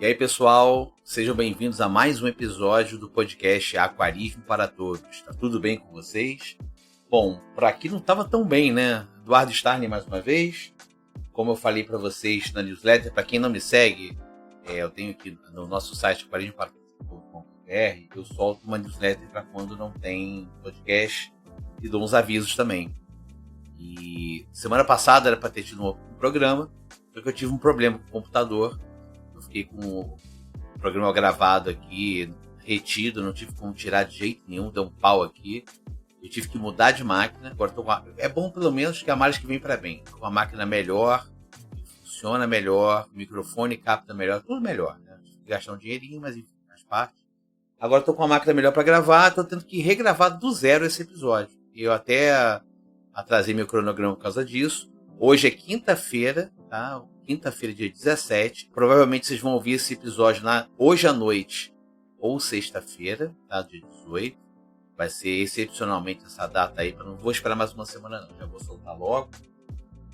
E aí, pessoal, sejam bem-vindos a mais um episódio do podcast Aquarismo para Todos. Tá tudo bem com vocês? Bom, por aqui não estava tão bem, né? Eduardo Starling mais uma vez. Como eu falei para vocês na newsletter, para quem não me segue, eu tenho aqui no nosso site aquarismoparatodos.com.br, eu solto uma newsletter para quando não tem podcast e dou uns avisos também. E semana passada era para ter tido um programa, porque eu tive um problema com o computador. Eu fiquei com o programa gravado aqui, retido, não tive como tirar de jeito nenhum, deu um pau aqui. Eu tive que mudar de máquina. Agora tô com é bom pelo menos que a margem que vem para bem. Tô com uma máquina melhor, funciona melhor, o microfone capta melhor, tudo melhor, né? Tive que gastar um dinheirinho, mas enfim, faz parte. Agora tô com uma máquina melhor para gravar, tô tendo que regravar do zero esse episódio. Eu até atrasei meu cronograma por causa disso. Hoje é quinta-feira, tá? Quinta-feira, dia 17. Provavelmente vocês vão ouvir esse episódio hoje à noite ou sexta-feira, tá? Dia 18. Vai ser excepcionalmente essa data aí. Não vou esperar mais uma semana não, já vou soltar logo.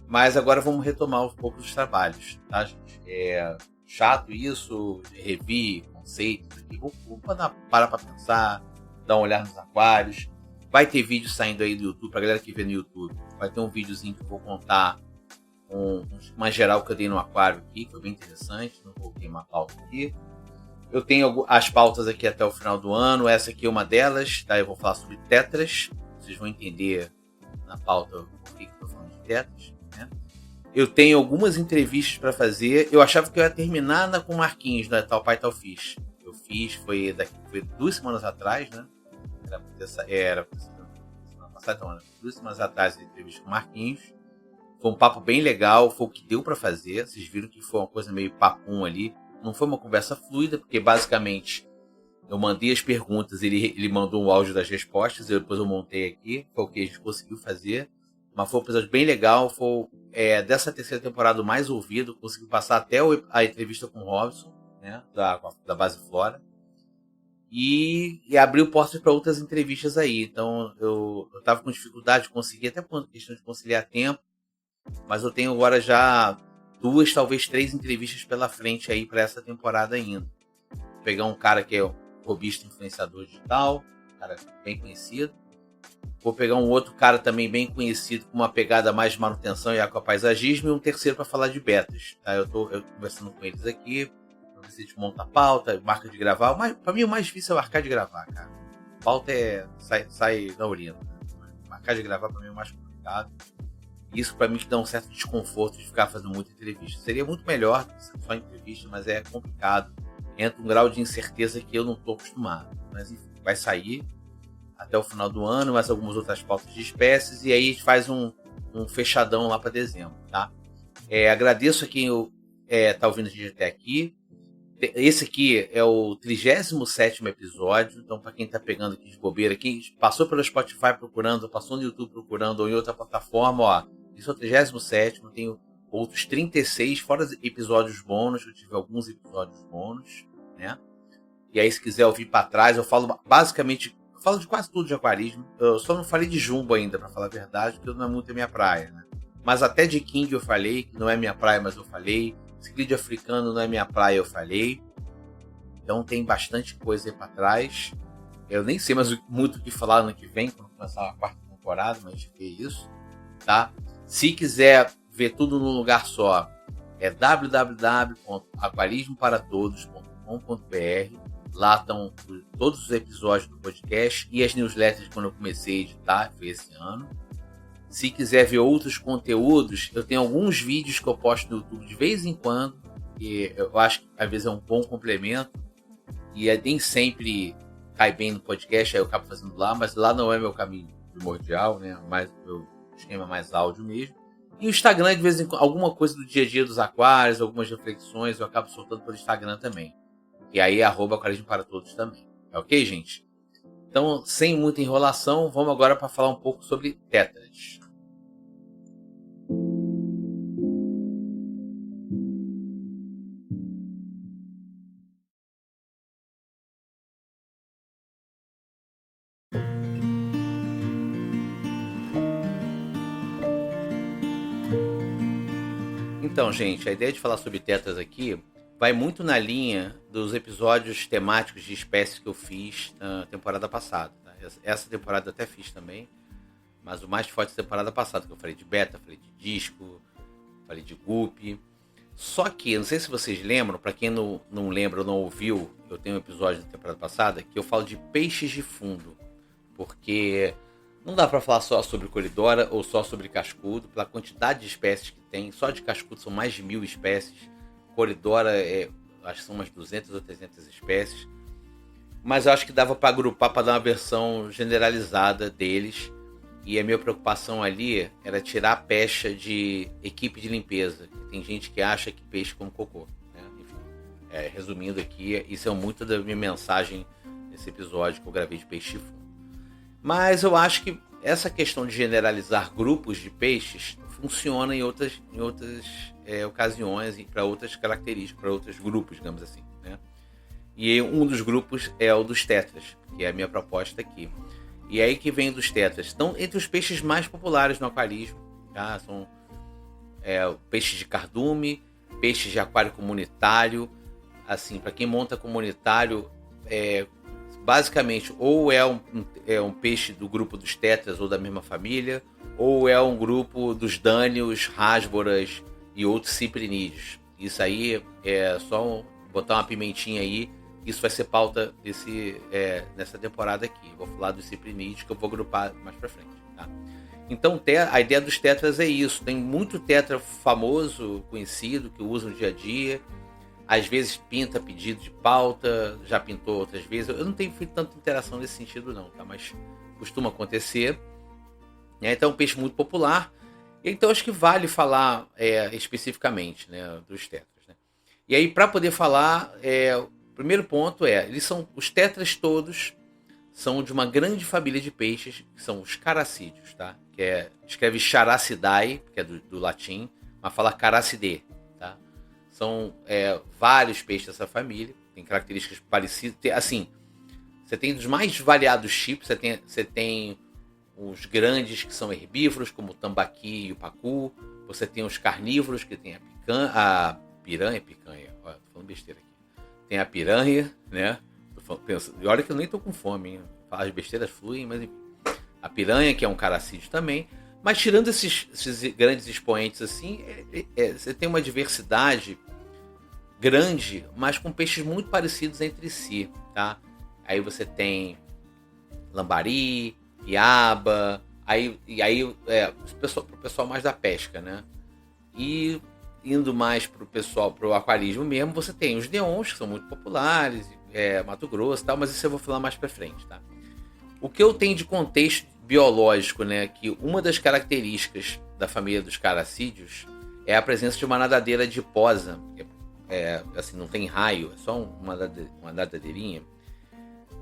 Mas agora vamos retomar um pouco dos trabalhos, tá, gente? É chato isso, rever conceitos aqui. Vou parar para pensar, dar uma olhada nos aquários. Vai ter vídeo saindo aí do YouTube, pra galera que vê no YouTube. Vai ter um videozinho que eu vou contar uma geral que eu dei no aquário aqui, que foi bem interessante. Não vou queimar a pauta aqui. Eu tenho as pautas aqui até o final do ano. Essa aqui é uma delas, tá? Eu vou falar sobre tetras. Vocês vão entender na pauta por que eu tô falando de tetras, né? Eu tenho algumas entrevistas para fazer. Eu achava que eu ia terminar com o Marquinhos, né? Tal Pai Tal Fish. Eu fiz, foi 2 semanas atrás, né? Era semana passada, não, 2 semanas atrás, a entrevista com o Marquinhos. Foi um papo bem legal, foi o que deu para fazer. Vocês viram que foi uma coisa meio papum ali. Não foi uma conversa fluida, porque basicamente eu mandei as perguntas, ele mandou um áudio das respostas, depois eu montei aqui, foi o que a gente conseguiu fazer. Mas foi um episódio bem legal, foi dessa terceira temporada o mais ouvido, consegui passar até a entrevista com o Robson, né, da Base Flora. E abriu portas para outras entrevistas aí. Então eu estava com dificuldade de conseguir, até por questão de conciliar tempo, mas eu tenho agora já 2, talvez 3 entrevistas pela frente aí para essa temporada ainda. Vou pegar um cara que é o hobbyista influenciador digital, um cara bem conhecido. Vou pegar um outro cara também bem conhecido com uma pegada mais de manutenção e aquapaisagismo, e um terceiro para falar de betas. Tá? Eu tô conversando com eles aqui, para ver se a gente monta a pauta, marca de gravar. Mas para mim o mais difícil é marcar de gravar, cara. Pauta sai na urina. Marcar de gravar para mim é o mais complicado. Isso para mim que dá um certo desconforto de ficar fazendo muita entrevista. Seria muito melhor só entrevista, mas é complicado. Entra um grau de incerteza que eu não estou acostumado. Mas enfim, vai sair até o final do ano, mais algumas outras pautas de espécies, e aí a gente faz um fechadão lá para dezembro, tá? Agradeço a quem tá ouvindo a gente até aqui. Esse aqui é o 37º episódio, então para quem tá pegando aqui de bobeira, quem passou pelo Spotify procurando, passou no YouTube procurando, ou em outra plataforma, ó, esse é o 37º, tenho outros 36, fora episódios bônus, eu tive alguns episódios bônus, né? E aí se quiser ouvir para trás, eu falo basicamente, eu falo de quase tudo de aquarismo, eu só não falei de jumbo ainda, para falar a verdade, porque não é muito a minha praia, né? Mas até de king eu falei, que não é minha praia, mas eu falei. Ciclídeo africano não é minha praia, eu falei. Então tem bastante coisa aí para trás. Eu nem sei mais muito o que falar ano que vem, quando começar a 4ª temporada, mas a gente vê isso, tá? Se quiser ver tudo num lugar só, é www.aquarismoparatodos.com.br. Lá estão todos os episódios do podcast e as newsletters quando eu comecei a editar, foi esse ano. Se quiser ver outros conteúdos, eu tenho alguns vídeos que eu posto no YouTube de vez em quando, e eu acho que às vezes é um bom complemento, e nem sempre cai bem no podcast, aí eu acabo fazendo lá, mas lá não é meu caminho primordial, né? Mais meu esquema mais áudio mesmo. E o Instagram, de vez em quando, alguma coisa do dia a dia dos aquários, algumas reflexões, eu acabo soltando pelo Instagram também. E aí, @aquarismo para todos também. É ok, gente? Então, sem muita enrolação, vamos agora para falar um pouco sobre tetras. Então, gente, a ideia de falar sobre tetras aqui vai muito na linha dos episódios temáticos de espécies que eu fiz na temporada passada. Tá? Essa temporada eu até fiz também, mas o mais forte da temporada passada, que eu falei de beta, falei de disco, falei de guppy. Só que, não sei se vocês lembram, para quem não lembra ou não ouviu, eu tenho um episódio da temporada passada que eu falo de peixes de fundo, porque não dá para falar só sobre coridora ou só sobre cascudo, pela quantidade de espécies que tem. Só de cascudo são mais de 1000 espécies, coridora acho que são umas 200 ou 300 espécies, mas eu acho que dava para agrupar, para dar uma versão generalizada deles. E a minha preocupação ali era tirar a pecha de equipe de limpeza. Tem gente que acha que peixe come cocô, né? Enfim, resumindo aqui, isso é muito da minha mensagem nesse episódio que eu gravei de peixe de fundo. Mas eu acho que essa questão de generalizar grupos de peixes funciona em outras ocasiões e para outras características, para outros grupos, digamos assim, né? E um dos grupos é o dos tetras, que é a minha proposta aqui. E é aí que vem dos tetras. Estão entre os peixes mais populares no aquarismo. Tá? São peixes de cardume, peixes de aquário comunitário. Assim, para quem monta comunitário, basicamente ou é um peixe do grupo dos tetras ou da mesma família, ou é um grupo dos dânios, rásboras e outros ciprinídeos. Isso aí é só botar uma pimentinha aí. Isso vai ser pauta nessa temporada aqui. Vou falar dos ciprinídeos, que eu vou agrupar mais pra frente. Tá? Então, a ideia dos tetras é isso. Tem muito tetra famoso, conhecido, que usa no dia a dia. Às vezes pinta pedido de pauta, já pintou outras vezes. Eu não tenho feito tanta interação nesse sentido não, tá? Mas costuma acontecer. Então é um peixe muito popular. Então acho que vale falar especificamente, né, dos tetras. Né? E aí, para poder falar... O primeiro ponto os tetras todos são de uma grande família de peixes, que são os caracídeos, tá? Escreve Characidae, que é do latim, mas fala Caracidê, tá? São vários peixes dessa família, tem características parecidas. Você tem dos mais variados tipos, você tem os grandes que são herbívoros, como o tambaqui e o pacu, você tem os carnívoros, que tem a piranha, ó, tô falando besteira aqui. Tem a piranha, né? E olha que eu nem tô com fome, hein? As besteiras fluem, mas enfim. A piranha, que é um caracídeo também. Mas tirando esses grandes expoentes assim, você tem uma diversidade grande, mas com peixes muito parecidos entre si, tá? Aí você tem lambari, piaba, pro pessoal mais da pesca, né? E indo mais pro aquarismo mesmo, você tem os neons, que são muito populares, Mato Grosso e tal, mas isso eu vou falar mais pra frente, tá? O que eu tenho de contexto biológico, né, que uma das características da família dos caracídeos é a presença de uma nadadeira adiposa, assim, não tem raio, é só uma nadadeirinha,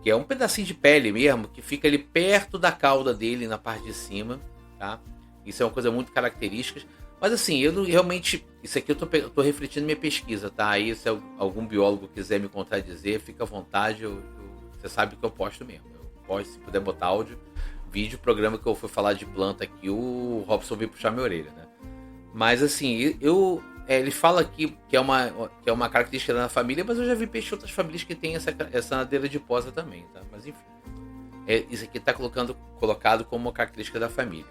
que é um pedacinho de pele mesmo, que fica ali perto da cauda dele, na parte de cima, tá? Isso é uma coisa muito característica. Mas assim, eu não, realmente, isso aqui eu tô refletindo minha pesquisa, tá? Aí se algum biólogo quiser me contradizer, fica à vontade, você sabe que eu posto mesmo. Se puder botar áudio, vídeo, programa que eu fui falar de planta aqui, o Robson veio puxar minha orelha, né? Mas assim, ele fala aqui que é uma característica da família, mas eu já vi peixe de outras famílias que tem essa nadeira adiposa também, tá? Mas enfim, isso aqui está colocado como uma característica da família.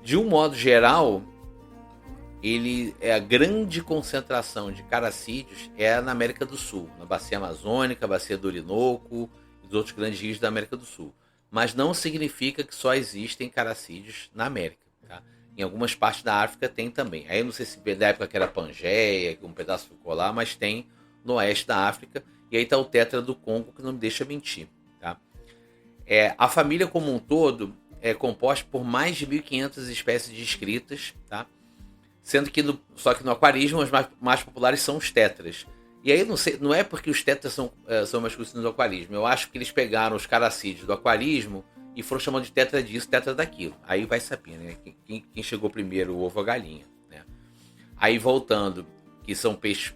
De um modo geral, ele a grande concentração de caracídeos na América do Sul, na Bacia Amazônica, Bacia do Orinoco e dos outros grandes rios da América do Sul. Mas não significa que só existem caracídeos na América, tá? Em algumas partes da África tem também. Aí eu não sei se da época que era Pangeia, que um pedaço ficou lá, mas tem no oeste da África. E aí está o tetra do Congo, que não me deixa mentir, tá? A família como um todo é composta por mais de 1.500 espécies descritas, tá? Sendo que só que no aquarismo os mais populares são os tetras. E aí não é porque os tetras são mais conhecidos no aquarismo. Eu acho que eles pegaram os caracídeos do aquarismo e foram chamando de tetra disso, tetra daquilo. Aí vai saber, né? Quem chegou primeiro, o ovo ou a galinha, né? Aí voltando, que são peixes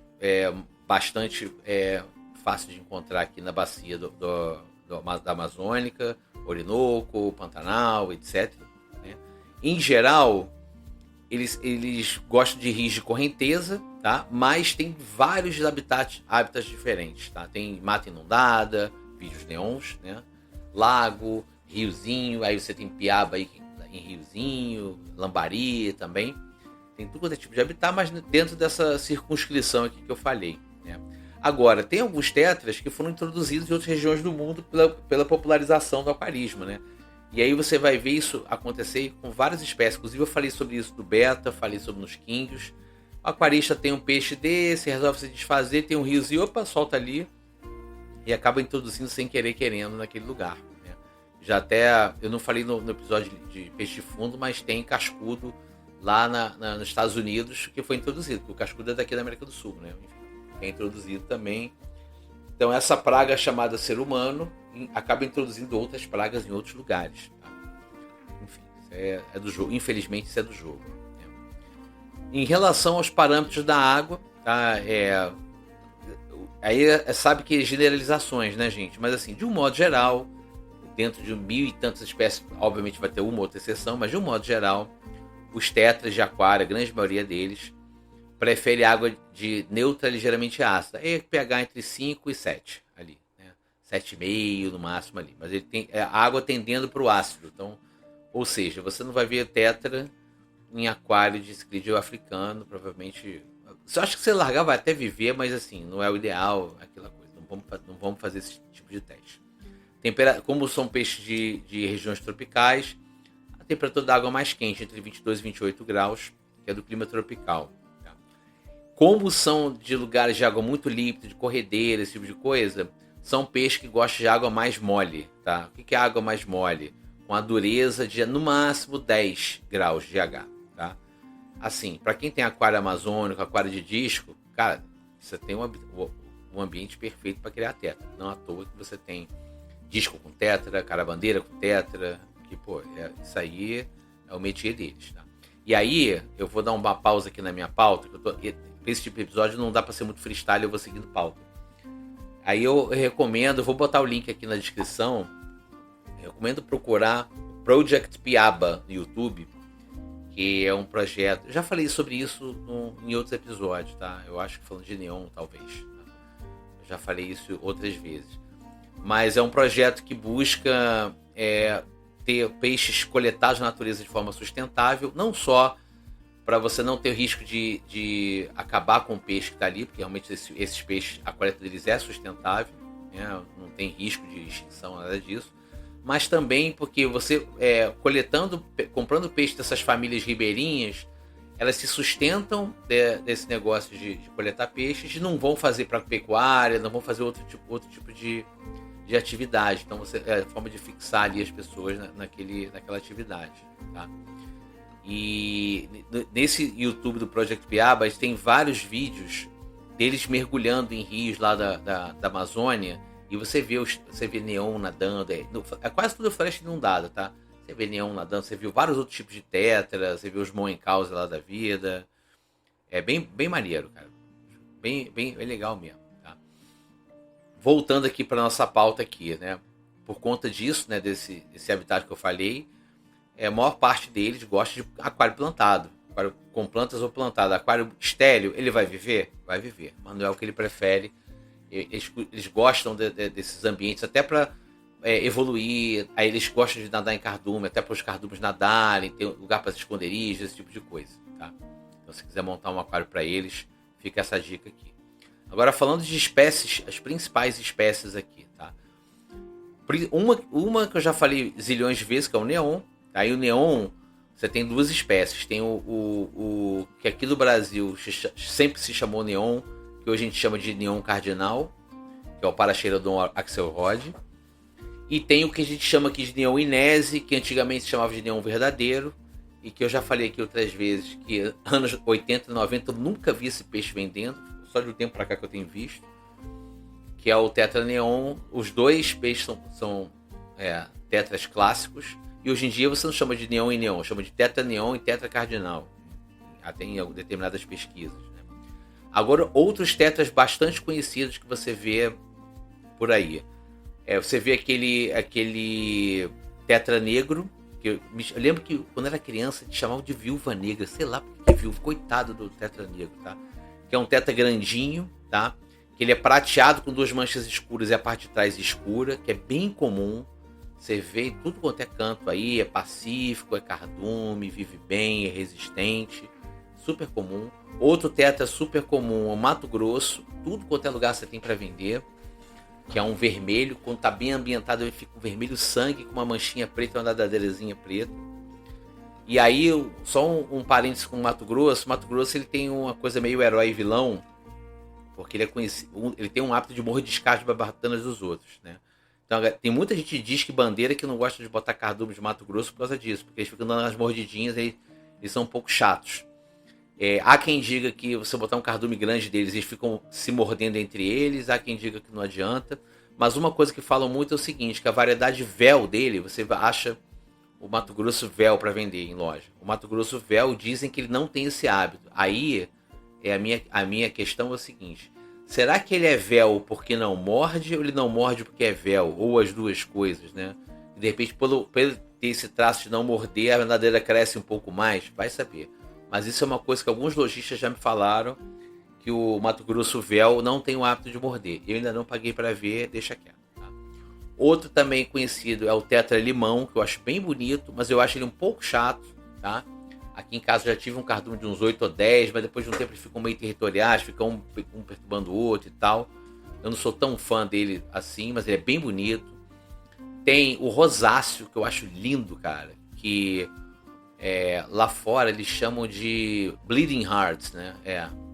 bastante fáceis de encontrar aqui na bacia da Amazônica, Orinoco, Pantanal, etc. Né? Em geral, eles gostam de rios de correnteza, tá? Mas tem vários hábitats diferentes, tá? Tem mata inundada, vídeos neons, né? Lago, riozinho, aí você tem piaba aí em riozinho, lambari também. Tem tudo quanto é tipo de habitat, mas dentro dessa circunscrição aqui que eu falei, né? Agora, tem alguns tetras que foram introduzidos em outras regiões do mundo pela popularização do aquarismo, né? E aí você vai ver isso acontecer com várias espécies. Inclusive eu falei sobre isso do beta, falei sobre nos quingues. O aquarista tem um peixe desse, resolve se desfazer, tem um riozinho, opa, solta ali e acaba introduzindo sem querer, querendo naquele lugar, né? Já até, eu não falei no episódio de peixe de fundo, mas tem cascudo lá nos Estados Unidos que foi introduzido, porque o cascudo é daqui da América do Sul, né? Enfim, é introduzido também. Então essa praga chamada ser humano acaba introduzindo outras pragas em outros lugares, tá? Enfim, isso é do jogo. Infelizmente isso é do jogo, né? Em relação aos parâmetros da água, tá? Aí sabe que generalizações, né, gente? Mas assim, de um modo geral, dentro de 1.000 e tantas espécies, obviamente vai ter uma ou outra exceção, mas de um modo geral, os tetras de aquário, a grande maioria deles, prefere água de neutra ligeiramente ácida. É pH entre 5 e 7 ali, né? 7,5 no máximo ali. Mas ele tem a água tendendo para o ácido. Então, ou seja, você não vai ver tetra em aquário de ciclídeo africano, provavelmente. Eu acho que você largar vai até viver, mas assim, não é o ideal, aquela coisa. Não vamos fazer esse tipo de teste. Como são peixes de regiões tropicais, a temperatura da água é mais quente, entre 22 e 28 graus, que é do clima tropical. Como são de lugares de água muito límpida, de corredeira, esse tipo de coisa, são peixes que gostam de água mais mole, tá? O que é água mais mole? Com a dureza de, no máximo, 10 graus de H, tá? Assim, para quem tem aquário amazônico, aquário de disco, cara, você tem um ambiente perfeito para criar tetra. Não à toa que você tem disco com tetra, carabandeira com tetra, que, pô, isso aí é o métier deles, tá? E aí, eu vou dar uma pausa aqui na minha pauta, que esse tipo de episódio não dá para ser muito freestyle, eu vou seguindo pauta. Aí eu recomendo, vou botar o link aqui na descrição, eu recomendo procurar Project Piaba no YouTube, que é um projeto, eu já falei sobre isso em outros episódios, tá? Eu acho que falando de neon, talvez. Tá? Eu já falei isso outras vezes. Mas é um projeto que busca ter peixes coletados na natureza de forma sustentável, não só para você não ter o risco de acabar com o peixe que está ali, porque realmente esses peixes, a coleta deles é sustentável, né? Não tem risco de extinção, nada disso, mas também porque você, comprando peixe dessas famílias ribeirinhas, elas se sustentam desse negócio de coletar peixes e não vão fazer para pecuária, não vão fazer outro tipo de atividade. Então é a forma de fixar ali as pessoas naquela atividade, tá? E nesse YouTube do Project Piaba tem vários vídeos deles mergulhando em rios lá da Amazônia, e você vê neon nadando, é quase tudo floresta inundada, tá? Você vê neon nadando, você viu vários outros tipos de tetra, você vê os moencausa lá da vida. É bem maneiro, cara. Bem legal mesmo, tá? Voltando aqui para nossa pauta aqui, né? Por conta disso, né, desse habitat que eu falei, a maior parte deles gosta de aquário plantado, aquário com plantas ou plantado. Aquário estéril, ele vai viver? Vai viver, mas não é o que ele prefere. Eles gostam desses ambientes até para evoluir. Aí eles gostam de nadar em cardume, até para os cardumes nadarem, ter lugar para se esconderijos, esse tipo de coisa, tá? Então, se quiser montar um aquário para eles, fica essa dica aqui. Agora, falando de espécies, as principais espécies aqui, tá? Uma que eu já falei zilhões de vezes, que é o neon. Aí o neon, você tem duas espécies. Tem o que aqui no Brasil sempre se chamou neon, que hoje a gente chama de neon cardinal, que é o Paraxerodon axelrod. E tem o que a gente chama aqui de neon inese, que antigamente se chamava de neon verdadeiro, e que eu já falei aqui outras vezes, que anos 80 e 90 eu nunca vi esse peixe vendendo, só de um tempo para cá que eu tenho visto, que é o tetra neon. Os dois peixes são tetras clássicos. E hoje em dia você não chama de neon e neon, chama de tetra neon e tetra cardinal. Até em determinadas pesquisas, né? Agora, outros tetras bastante conhecidos que você vê por aí. Você vê aquele tetra negro, Eu lembro que quando era criança te chamavam de viúva negra, sei lá porque é viúva, coitado do tetra negro, tá? Que é um tetra grandinho, tá? Que ele é prateado com 2 manchas escuras e a parte de trás escura, que é bem comum. Você vê em tudo quanto é canto aí, é pacífico, é cardume, vive bem, é resistente, super comum. Outro tetra super comum é o Mato Grosso, tudo quanto é lugar você tem para vender, que é um vermelho, quando tá bem ambientado ele fica um vermelho sangue com uma manchinha preta e uma nadadeirazinha preta. E aí, só um parênteses com o Mato Grosso ele tem uma coisa meio herói e vilão, porque ele é conhecido, ele tem um hábito de mordiscar as barbatanas dos outros, né? Então, tem muita gente que diz que bandeira que não gosta de botar cardume de Mato Grosso por causa disso, porque eles ficam dando as mordidinhas e eles são um pouco chatos. Há quem diga que você botar um cardume grande deles, eles ficam se mordendo entre eles, há quem diga que não adianta. Mas uma coisa que falam muito é o seguinte, que a variedade véu dele, você acha o Mato Grosso véu para vender em loja. O Mato Grosso véu dizem que ele não tem esse hábito. Aí, a minha questão é o seguinte, será que ele é véu porque não morde ou ele não morde porque é véu? Ou as duas coisas, né? E de repente, pelo ter esse traço de não morder, a verdadeira cresce um pouco mais? Vai saber. Mas isso é uma coisa que alguns lojistas já me falaram, que o Mato Grosso véu não tem o hábito de morder. Eu ainda não paguei para ver, deixa quieto. Tá? Outro também conhecido é o Tetra Limão, que eu acho bem bonito, mas eu acho ele um pouco chato, tá? Aqui em casa já tive um cardume de uns 8 ou 10, mas depois de um tempo eles ficam meio territoriais, ficam um perturbando o outro e tal. Eu não sou tão fã dele assim, mas ele é bem bonito. Tem o rosáceo, que eu acho lindo, cara, que lá fora eles chamam de Bleeding Hearts, né?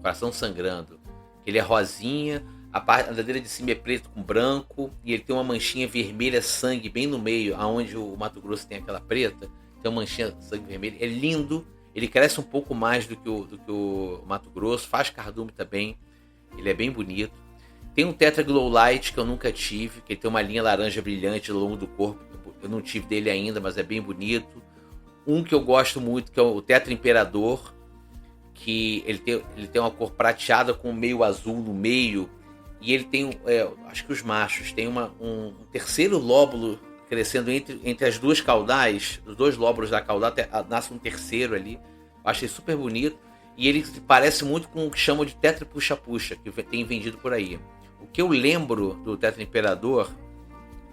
Coração sangrando. Ele é rosinha, a ladeira de cima é preto com branco, e ele tem uma manchinha vermelha sangue bem no meio, aonde o Mato Grosso tem aquela preta, tem uma manchinha sangue vermelho. É lindo, ele cresce um pouco mais do que o Mato Grosso, faz cardume também, ele é bem bonito. Tem um Tetra Glow Light que eu nunca tive, que ele tem uma linha laranja brilhante ao longo do corpo, eu não tive dele ainda, mas é bem bonito. Um que eu gosto muito, que é o Tetra Imperador, que ele tem uma cor prateada com meio azul no meio, e ele tem, acho que os machos, tem um terceiro lóbulo crescendo entre as duas caudais, os 2 lóbulos da caudal, nasce um terceiro ali, eu achei super bonito, e ele parece muito com o que chamam de Tetra Puxa-Puxa, que tem vendido por aí. O que eu lembro do Tetra Imperador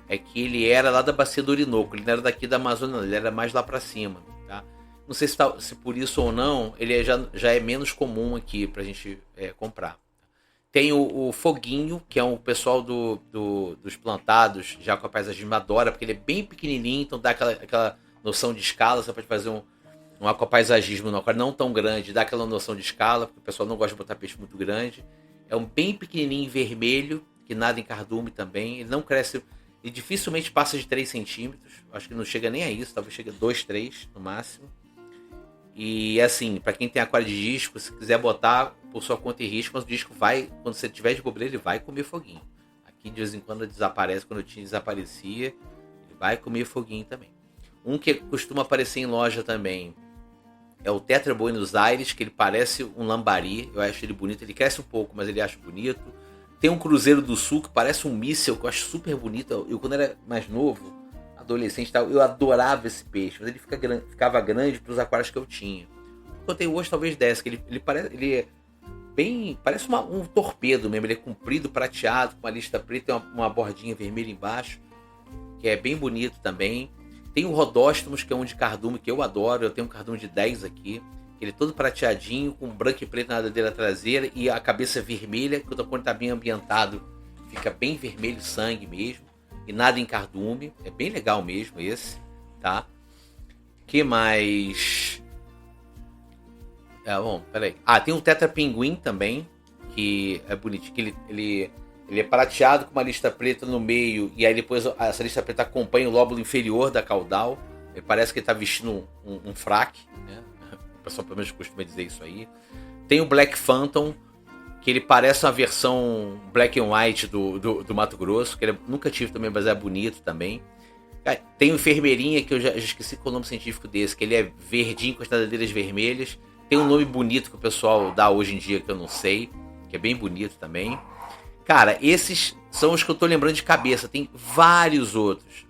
é que ele era lá da Bacia do Orinoco, ele não era daqui da Amazônia, ele era mais lá para cima, tá? Não sei se por isso ou não, ele já é menos comum aqui pra gente comprar. Tem o Foguinho, que é um pessoal dos plantados, já com a paisagismo adora, porque ele é bem pequenininho, então dá aquela noção de escala, você pode fazer um aquapaisagismo não tão grande, dá aquela noção de escala, porque o pessoal não gosta de botar peixe muito grande. É um bem pequenininho vermelho, que nada em cardume também, ele não cresce... E dificilmente passa de 3 centímetros. Acho que não chega nem a isso. Talvez chegue a 2, 3 no máximo. E assim, para quem tem aquário de disco, se quiser botar por sua conta e risco, mas o disco vai, quando você tiver de bobeira, ele vai comer foguinho. Aqui de vez em quando ele desaparece, quando eu tinha desaparecia, ele vai comer foguinho também. Um que costuma aparecer em loja também é o Tetra Buenos Aires, que ele parece um lambari. Eu acho ele bonito. Ele cresce um pouco, mas ele acho bonito. Tem um Cruzeiro do Sul que parece um míssel, que eu acho super bonito. Eu quando era mais novo, adolescente, eu adorava esse peixe, mas ele ficava grande para os aquários que eu tinha. O que eu tenho hoje talvez desse, que ele é bem, parece um torpedo mesmo, ele é comprido, prateado, com uma lista preta, tem uma bordinha vermelha embaixo, que é bem bonito também. Tem o Rodóstomos, que é um de cardume, que eu adoro, eu tenho um cardume de 10 aqui. Ele é todo prateadinho, com branco e preto na nadadeira traseira e a cabeça vermelha, que quando está bem ambientado, fica bem vermelho, sangue mesmo. E nada em cardume. É bem legal mesmo esse, tá? Que mais? Bom, peraí. Tem um Tetra Pinguim também, que é bonitinho. Que ele é prateado com uma lista preta no meio, e aí depois essa lista preta acompanha o lóbulo inferior da caudal. Ele parece que ele está vestindo um fraque, né? O pessoal pelo menos costuma dizer isso aí. Tem o Black Phantom, que ele parece uma versão black and white do Mato Grosso, que ele nunca tive também, mas é bonito também. Tem o Enfermeirinha, que eu já esqueci qual é o nome científico desse, que ele é verdinho com as nadadeiras vermelhas. Tem um nome bonito que o pessoal dá hoje em dia, que eu não sei, que é bem bonito também. Cara, esses são os que eu tô lembrando de cabeça. Tem vários outros.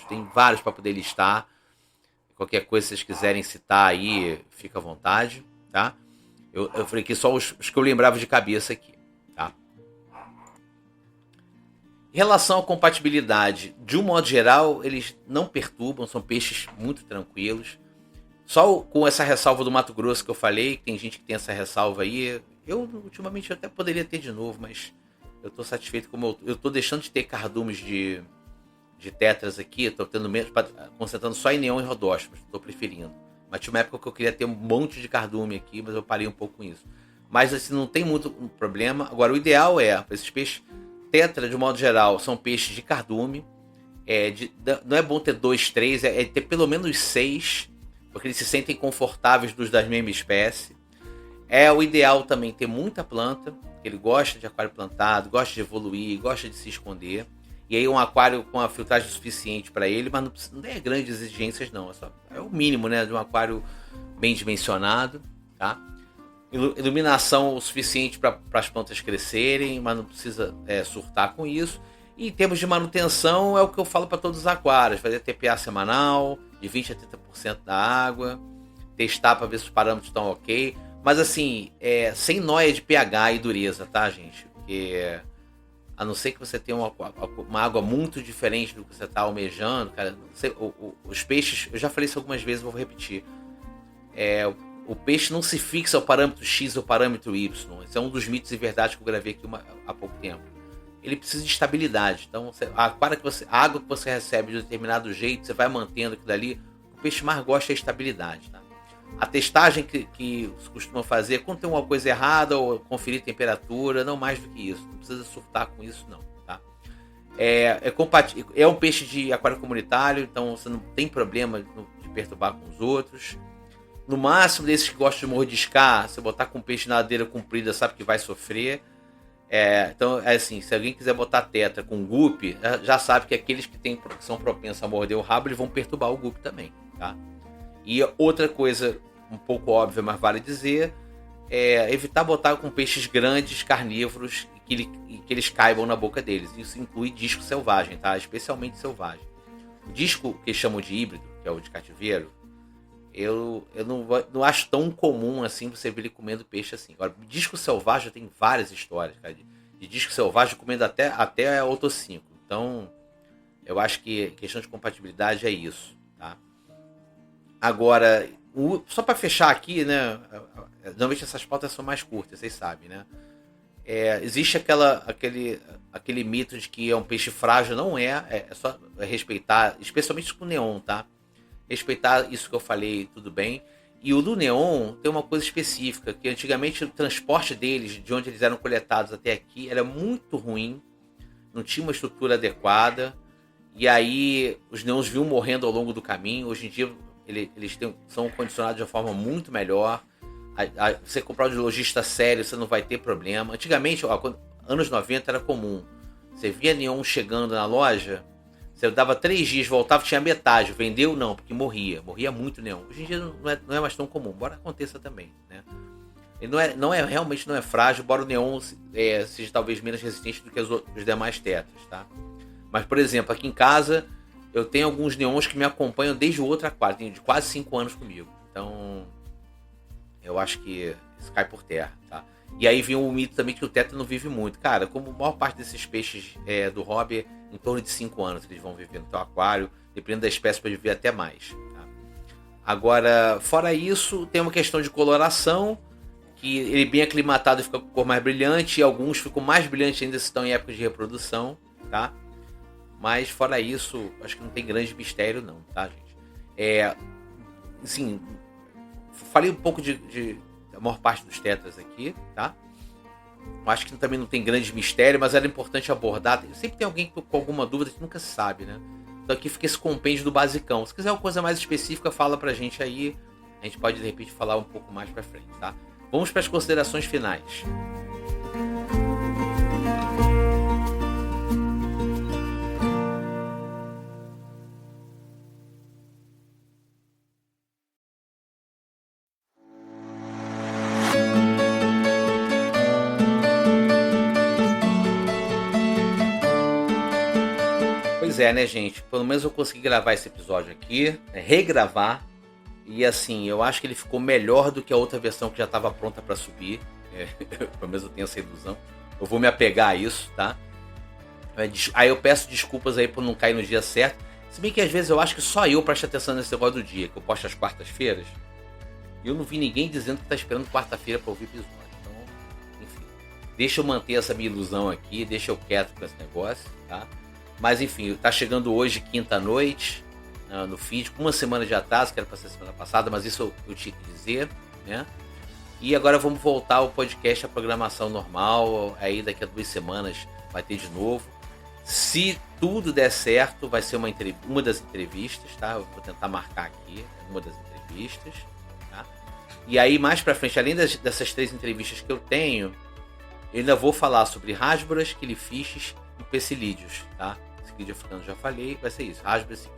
Tem vários para poder listar. Qualquer coisa que vocês quiserem citar aí, fica à vontade, tá? Eu falei aqui só os que eu lembrava de cabeça aqui, tá? Em relação à compatibilidade, de um modo geral, eles não perturbam, são peixes muito tranquilos. Só com essa ressalva do Mato Grosso que eu falei, tem gente que tem essa ressalva aí. Eu, ultimamente, até poderia ter de novo, mas eu tô satisfeito como eu tô deixando de ter cardumes de tetras aqui, tô tendo menos, concentrando só em neon e rodóspos, tô preferindo. Mas tinha uma época que eu queria ter um monte de cardume aqui, mas eu parei um pouco com isso. Mas assim, não tem muito problema. Agora, o ideal é, esses peixes tetra, de modo geral, são peixes de cardume. Não é bom ter 2, 3, é ter pelo menos 6, porque eles se sentem confortáveis dos da mesma espécie. É o ideal também ter muita planta, ele gosta de aquário plantado, gosta de evoluir, gosta de se esconder. E aí um aquário com a filtragem suficiente para ele, mas não é grandes exigências não, é o mínimo, né, de um aquário bem dimensionado, tá? Iluminação o suficiente para as plantas crescerem, mas não precisa surtar com isso. E em termos de manutenção, é o que eu falo para todos os aquários: fazer TPA semanal, de 20% a 30% da água, testar para ver se os parâmetros estão ok. Mas assim, sem noia de pH e dureza, tá, gente? Porque a não ser que você tenha uma água muito diferente do que você está almejando, cara, os peixes, eu já falei isso algumas vezes, vou repetir. O peixe não se fixa ao parâmetro X ou parâmetro Y. Esse é um dos mitos e verdades que eu gravei aqui há pouco tempo. Ele precisa de estabilidade. Então, a água que você recebe de determinado jeito, você vai mantendo aquilo ali. O peixe mais gosta é a estabilidade. Tá? A testagem que se costuma fazer é quando tem uma coisa errada ou conferir temperatura, não mais do que isso. Não precisa surtar com isso, não. Tá? É um peixe de aquário comunitário, então você não tem problema de perturbar com os outros. No máximo, desses que gostam de mordiscar, você botar com peixe na ladeira comprida, sabe que vai sofrer. Então, assim, se alguém quiser botar tetra com guppy, já sabe que aqueles que são propensos a morder o rabo, eles vão perturbar o guppy também, tá? E outra coisa um pouco óbvia, mas vale dizer, evitar botar com peixes grandes, carnívoros, que eles caibam na boca deles. Isso inclui disco selvagem, tá? Especialmente selvagem. O disco que eles chamam de híbrido, que é o de cativeiro, eu não acho tão comum assim você ver ele comendo peixe assim. Agora, disco selvagem tem várias histórias, cara, de disco selvagem comendo até otocínco. Então, eu acho que questão de compatibilidade é isso, tá? Agora, só para fechar aqui, né? Normalmente essas pautas são mais curtas, vocês sabem, né? Existe aquele mito de que é um peixe frágil, não é só respeitar, especialmente com o neon, tá? Respeitar isso que eu falei, tudo bem. E o do neon tem uma coisa específica, que antigamente o transporte deles, de onde eles eram coletados até aqui, era muito ruim, não tinha uma estrutura adequada, e aí os neons vinham morrendo ao longo do caminho. Hoje em dia eles são condicionados de uma forma muito melhor. Você comprar de lojista sério, você não vai ter problema. Antigamente, anos 90 era comum, você via neon chegando na loja, você dava 3 dias, voltava, tinha metade. Vendeu? Não, porque morria muito neon. Hoje em dia não é mais tão comum, embora aconteça também, né? Ele realmente não é frágil, embora o neon seja talvez menos resistente do que os demais tetras, tá? Mas, por exemplo, aqui em casa eu tenho alguns neons que me acompanham desde o outro aquário, tem de quase 5 anos comigo. Então, eu acho que isso cai por terra, tá? E aí vem o mito também que o tetra não vive muito. Cara, como a maior parte desses peixes do hobby, em torno de 5 anos eles vão viver no teu aquário, dependendo da espécie, pode viver até mais. Tá? Agora, fora isso, tem uma questão de coloração, que ele bem aclimatado fica com cor mais brilhante, e alguns ficam mais brilhantes ainda se estão em época de reprodução, tá? Mas fora isso, acho que não tem grande mistério não, tá, gente? Assim, falei um pouco da maior parte dos tetras aqui, tá? Acho que também não tem grande mistério, mas era importante abordar. Sempre tem alguém com alguma dúvida que nunca se sabe, né? Então aqui fica esse compêndio do basicão. Se quiser uma coisa mais específica, fala pra gente aí. A gente pode, de repente, falar um pouco mais pra frente, tá? Vamos para as considerações finais. Pois é, né, gente? Pelo menos eu consegui gravar esse episódio aqui, regravar, E assim, eu acho que ele ficou melhor do que a outra versão que já estava pronta para subir. Pelo menos eu tenho essa ilusão. Eu vou me apegar a isso, tá? Aí eu peço desculpas aí por não cair no dia certo. Se bem que às vezes eu acho que só eu presto atenção nesse negócio do dia, que eu posto às quartas-feiras. E eu não vi ninguém dizendo que tá esperando quarta-feira para ouvir episódio. Então, enfim. Deixa eu manter essa minha ilusão aqui, deixa eu quieto com esse negócio, tá? Mas enfim, tá chegando hoje, quinta-noite, no feed, com uma semana de atraso, que era para ser semana passada, mas isso eu tinha que dizer, né? E agora vamos voltar ao podcast, a programação normal. Aí daqui a 2 semanas vai ter de novo. Se tudo der certo, vai ser uma das entrevistas, tá? Eu vou tentar marcar aqui uma das entrevistas, tá? E aí mais pra frente, além dessas 3 entrevistas que eu tenho, eu ainda vou falar sobre rasbras, quilifiches e pecilídeos, tá? Ciclídeo africano já falei, vai ser isso, rasbras,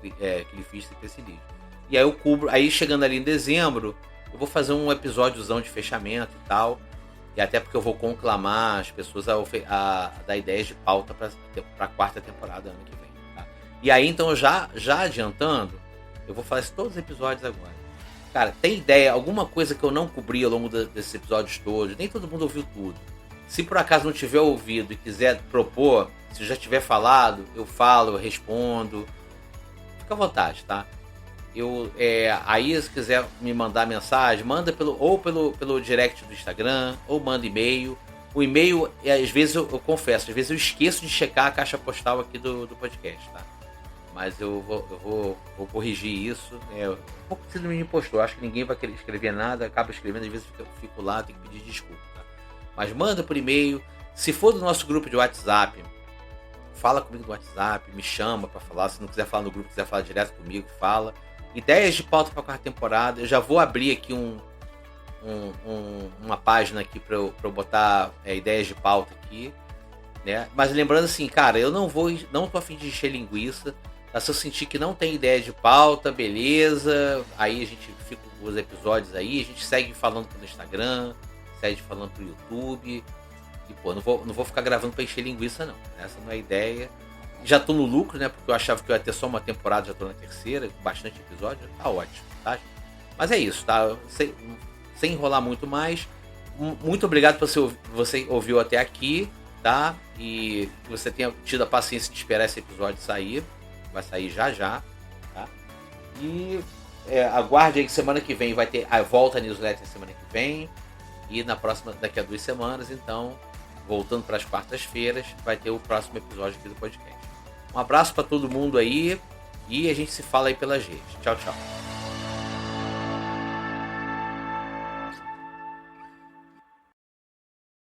quilifiches e pecilídeos. E aí eu cubro, aí chegando ali em dezembro, eu vou fazer um episódiozão de fechamento e tal. E até porque eu vou conclamar as pessoas a dar ideias de pauta para a 4ª temporada ano que vem. Tá? E aí, então, já adiantando, eu vou fazer todos os episódios agora. Cara, tem ideia, alguma coisa que eu não cobri ao longo desses episódios todos, nem todo mundo ouviu tudo. Se por acaso não tiver ouvido e quiser propor, se eu já tiver falado, eu falo, eu respondo. Fica à vontade, tá? Aí, se quiser me mandar mensagem, manda pelo direct do Instagram, ou manda e-mail. O e-mail, às vezes, eu confesso, às vezes eu esqueço de checar a caixa postal aqui do podcast, tá? Mas eu vou corrigir isso. Um pouco de me impostor, acho que ninguém vai querer escrever nada, acaba escrevendo, às vezes eu fico lá, tenho que pedir desculpa, tá? Mas manda por e-mail. Se for do nosso grupo de WhatsApp, fala comigo no WhatsApp, me chama pra falar. Se não quiser falar no grupo, quiser falar direto comigo, fala. Ideias de pauta para a 4ª temporada. Eu já vou abrir aqui uma página aqui para eu botar ideias de pauta aqui, né? Mas lembrando assim, cara, eu não tô a fim de encher linguiça. Tá? Se eu sentir que não tem ideia de pauta, beleza. Aí a gente fica com os episódios aí, a gente segue falando pelo Instagram, segue falando pro YouTube. E pô, não vou ficar gravando para encher linguiça, não. Essa não é a ideia. Já tô no lucro, né? Porque eu achava que eu ia ter só uma temporada, já tô na 3ª, com bastante episódio. Tá ótimo, tá? Mas é isso, tá? Sem enrolar muito mais. Muito obrigado por você ouviu até aqui, tá? E que você tenha tido a paciência de esperar esse episódio sair. Vai sair já, tá? E aguarde aí que semana que vem vai ter a volta à newsletter semana que vem. E na próxima, daqui a 2 semanas, então, voltando para as quartas-feiras, vai ter o próximo episódio aqui do podcast. Um abraço para todo mundo aí e a gente se fala aí pelas redes. Tchau, tchau.